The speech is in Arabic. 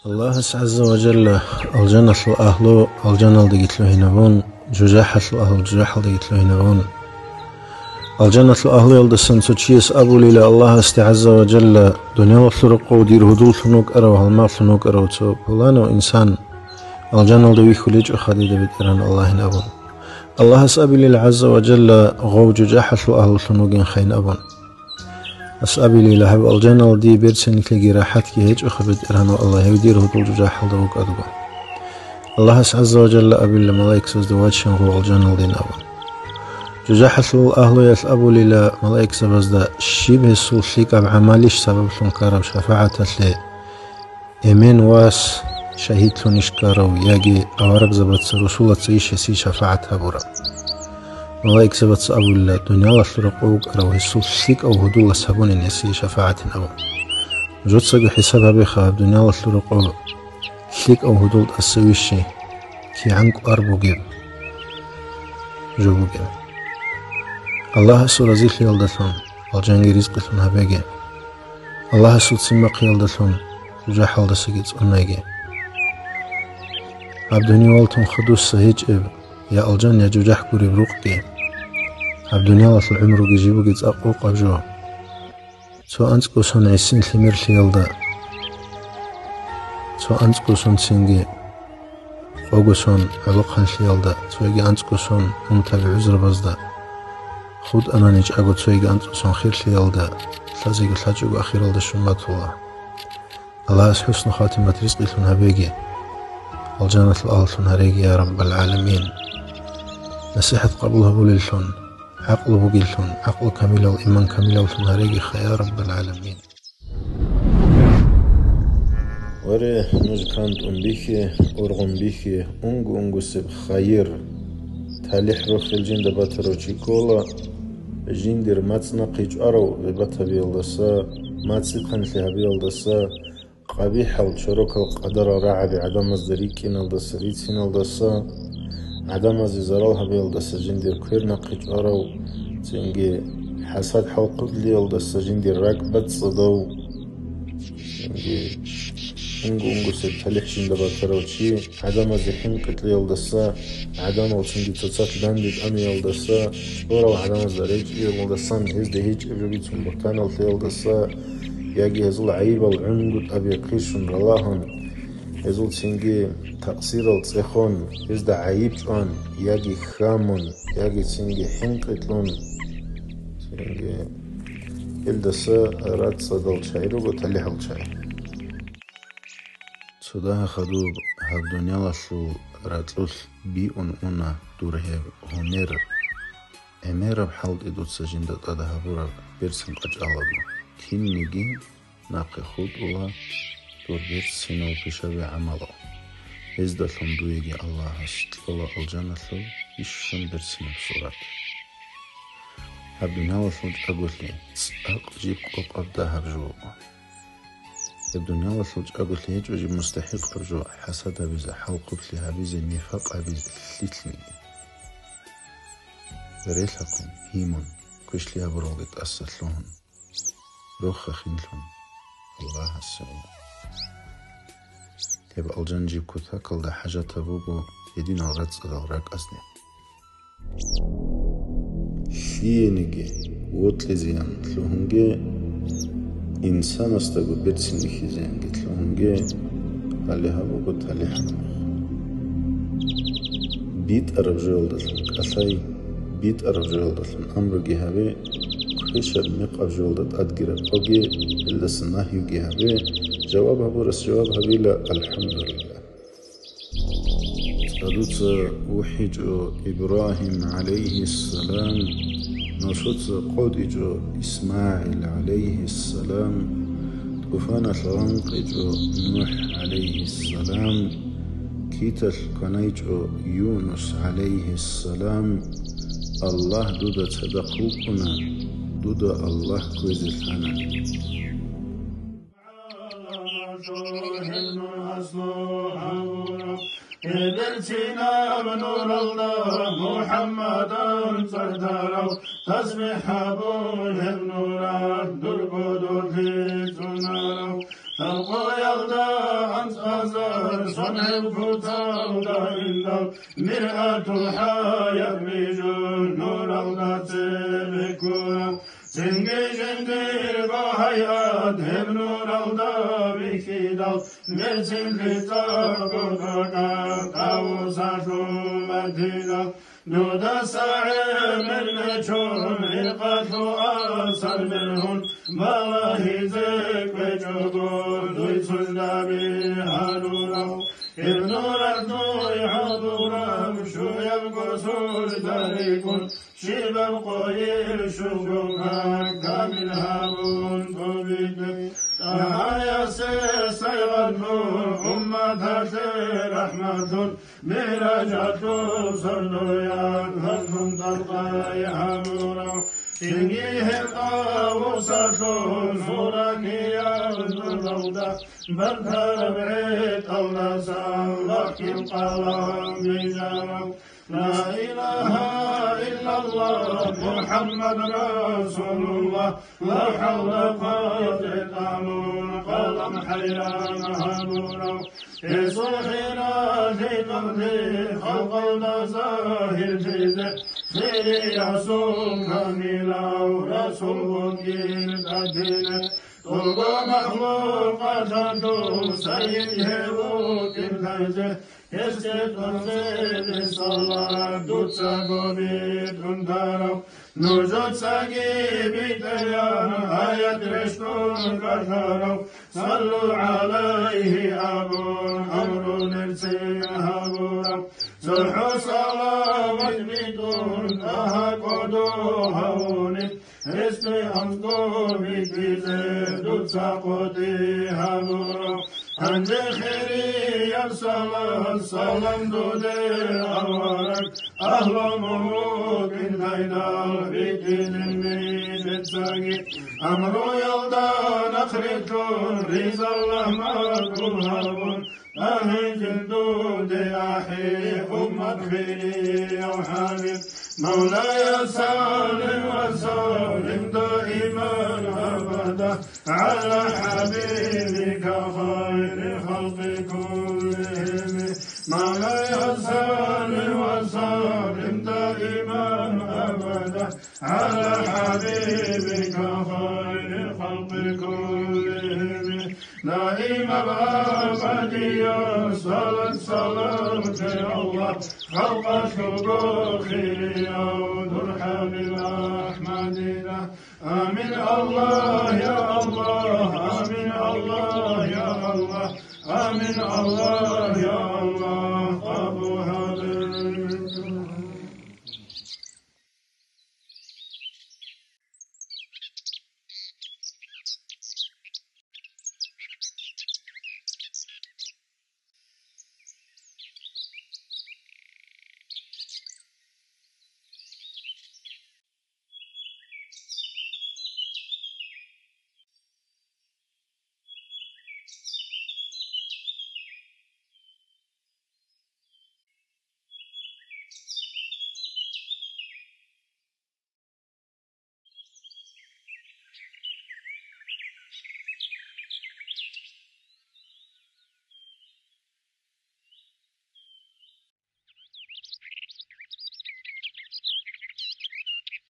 الله عز وجل الجنة الأهل الجنة دقيت له هنون ججاحة الأهل ججاحة دقيت له هنون الجنة الأهل يلدسن تشيس أبو لله الله عز وجل دنيا وثرق ودير هدول ثنوك أرو هالمال ثنوك أرو تو بلانو إنسان الجنة دوي خليج أخذي دبت إيران الله نبون الله أسأبي لله عز وجل غو ججاحة الأهل ثنوك خين أبون أسأبي لي لهب الجنة دي بيرسن كي راحتك هيج أخبت إرهن الله يدير هدول ججاح دوك أدبا الله عز وجل أبي الملائكة سزدواج شنغو الجنة دين أبا ججاح الأهل يسأبوا لي ملائكة سبزدا شبه السلسيك بعماليش سبب ثنكار شفاعة لي إمين واس شهيد ثنشكارو ياجي أورق زبط رسولة سيش يسي شفاعة هبورا ملائكة سبت أبو الدنيا والثرقوق أرو السلسيك أو هدول سبون يسي شفاعة أبو جود سجو حسابها بخا الدنيا والثرقوق سيك أو هدول السويشي كي عنك أربو جيب جوبو جيب الله سورة زيخ يلدثون الجنجي رزق ثون هبيجي الله سود سمق يلدثون جاح يلدسجيت أناجي عبدني والتون خدوس سهيج إب يا الجن يا جوجاح كوري بروقي عبدني والت العمر يجيبو جيت أقوق أبجو سو أنتكو سون عسين ثمير يلدا سو أنتكو سون سينجي فوقو سون علقان يلدا سو يجي أنتكو سون ممتلع عزر بزدا خود أنا نيج أقول سويق أنت سون خير ليالدا لازيق الحاجة أخير لدا شمات الله الله حسن خاتمة رزقي ثم هبيجي الجنة الأهل ثم هريجي يا رب العالمين نصيحة قبلها بوليلثون عقل بقيلثون عقل كاملة وإيمان كاملة ثم هريجي يا رب العالمين وري نوج كانت بيكي أرغم بيكي أنجو سب خير تالح روخ الجين دباترو تشيكولا جيندير ماتنا قيج أرو ببتا بيلدسا ماتسي قنشي هبيلدسا قبيح الشروك القدر راعي بعدم الزريكين الدسا ريتين الدسا عدم الزرال هبيلدسا جيندير كويرنا قيج أرو تنجي حساد حلق لي الدسا جيندير راكبت صدو تنجي انجو سب تالح جين دباترو تشي عدم الزحين قتل يلدسا عدم التنجي تتصات باندد أمي يلدسا ورو عدم الزريج يلدسا هزده هيج إبربي تنبرتان يلدسا ياجي هزول عيبا العنقود أبي قيشن رلاهن هزول تنجي تقصير التسيخون هزده عيبتون ياجي خامون ياجي تنجي حنقتلون تنجي يلدسا رات صدال شعيرو وتليح الشعير سوداها خدوب هاب دنيا لسو راتلوس بي أنا دوره هنر أمير بحال إدوت سجين دات أدا هبورا بيرسن قج أغلبنا كين نيجي ناقي خود ولا دور بيرس سينو بشابي عملا إزدا ثندو يجي الله هستفلا الجنة لو يششن بيرسن بصورات هاب دنيا لسو أقول لي أقجيب أبدا هبجو الدنيا وثوج أقول لي هيج وجب مستحق رجوع حسد بيز حلقت لها بيز النفاق بيز ثيتلي بريثكم هيمون كش لها بروغت أسسلون روخ خينلون الله السلام يبقى الجنجي كتاكل ده حاجة تبوبو يدينا الرد راك أسني فينيجي وطلزيان تلوهنجي إنسان استقبل بيتسني خزين قلت لهم جي عليها وقلت عليها بيت أرب جولدت أثاي بيت أرب جولدت أمر جهابي كيش مقف جولدت أدقر أوجي إلا سناهي جهابي جوابها برس جوابها بلا الحمد لله صدوت وحج إبراهيم عليه السلام نشوت قد إجو إسماعيل عليه السلام توفانا ثرنق إجو نوح عليه السلام كيتل كنيجو يونس عليه السلام الله دودا تدقوكنا دودا الله كويز الثنا يدلسنا بنور الله محمد صدره تصبح أبوه النور درقد في سناره فالقوا يغدى Hans azar son el kutalda illa mir'atul hayat bijun nur alda tebekura Sengejendir bahayat hem nur alda bikidal Mersin kitab kutaka kavusashum adhidal Nuda sa'im el-mechun ilqatu asar minhun Valahi zek ve çugur duysun da bir haluram İbnur arduy haduram şu yavgusul darikun Şibab koyil şugumak kamil havun tubidlik Tahayası saygadun ummatası rahmatun Miracatu sarduyan hazun talqay haluram Singihim avusatun suraniyatun ravda Bertab'it Allah sallah kim qalam bijaram La ilaha illallah Muhammad Rasulullah La hawla qatit amun qalam hayran hamuram Esuhina fi qadri khalqalna zahir jide Khiri yasun kamilav Rasul bugin adine Tuba mahlukatatu sayyid yevu kimdayze Kesket konzeli salat tutsa gobit undarav Nujot sagi teyan hayat reştun kartarav Sallu alayhi abun amrun irsin haburav Sulhu salavat bitun daha kodu havunit Rizqi hamdu bitize tutsa kodi haburav Hande khiri yar salam dude avarak Ahlo muhudin haydar bitinin millet sagi Amru yoldan akritun rizallah makul havun أهل جلدود أحي أمك خيري أو حبيب مولاي سالم وسالم دائما أبدا على حبيبك خير خلق كلهم مولاي سالم وسالم دائما أبدا على حبيبك خير خلق كلهم دائما أبدا صلاة صلاة يا الله خلق شكر خير درحم الأحمدنا آمين الله يا الله آمين الله يا الله آمين الله يا الله